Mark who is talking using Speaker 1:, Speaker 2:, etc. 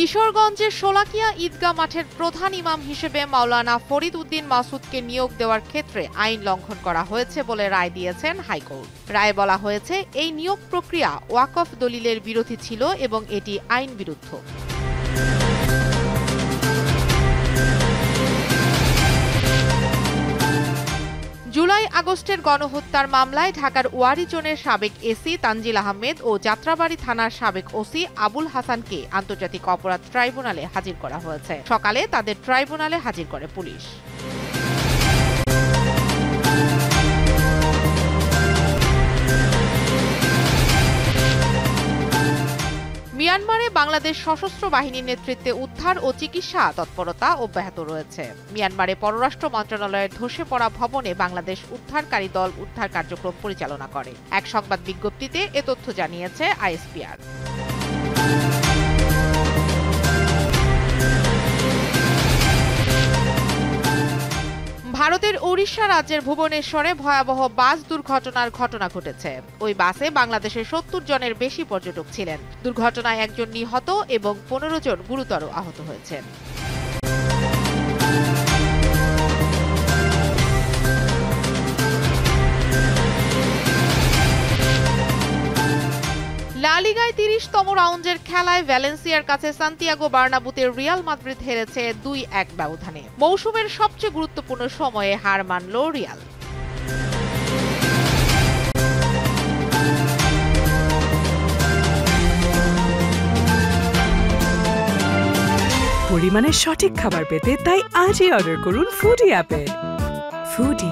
Speaker 1: কিশোরগঞ্জের শোলাকিয়া ঈদগাহ মাঠের প্রধান ইমাম হিসেবে মাওলানা ফরিদ উদ্দিন মাসুদকে নিয়োগ দেওয়ার ক্ষেত্রে আইন লঙ্ঘন করা হয়েছে বলে রায় দিয়েছেন হাইকোর্ট। রায়ে বলা হয়েছে, এই নিয়োগ প্রক্রিয়া ওয়াকফ দলিলের বিরোধী ছিল এবং এটি আইন বিরুদ্ধ। জুলাই আগস্টের গণহত্যার মামলায় ঢাকার ওয়ারী জোনের সাবেক এসি তানজিল আহমেদ ও যাত্রাবাড়ী থানার সাবেক ওসি আবুল হাসানকে আন্তর্জাতিক অপরাধ ট্রাইব্যুনালে হাজির করা হয়েছে। সকালে তাদের ট্রাইব্যুনালে হাজির করে পুলিশ। মিয়ানমারে বাংলাদেশ সশস্ত্র বাহিনীর নেতৃত্বে উদ্ধার ও চিকিৎসা তৎপরতা অব্যাহত রয়েছে। মিয়ানমারে পররাষ্ট্র মন্ত্রণালয়ের ধসে পড়া ভবনে বাংলাদেশ উদ্ধারকারী দল উদ্ধার কার্যক্রম পরিচালনা করে। এক সংবাদ বিজ্ঞপ্তিতে এ তথ্য জানিয়েছে আইএসপিআর। ভারতের ওড়িশা রাজ্যের ভুবনেশ্বরে ভয়াবহ বাস দুর্ঘটনার ঘটনা ঘটেছে। ওই বাসে বাংলাদেশের ৭০ জনের বেশি পর্যটক ছিলেন। দুর্ঘটনায় একজন নিহত এবং ১৫ জন গুরুতর আহত হয়েছেন। লা লিগায় ৩০তম রাউন্ডের খেলায় ভ্যালেন্সিয়ার কাছে সান্তিয়াগো বার্নাব্যুতে রিয়াল মাদ্রিদ হেরেছে ২-১ ব্যবধানে। মৌসুমের সবচেয়ে গুরুত্বপূর্ণ সময়ে হার মানল রিয়াল।
Speaker 2: পরিমাণের সঠিক খাবার পেতে তাই আজই অর্ডার করুন ফুডি অ্যাপে। ফুডি।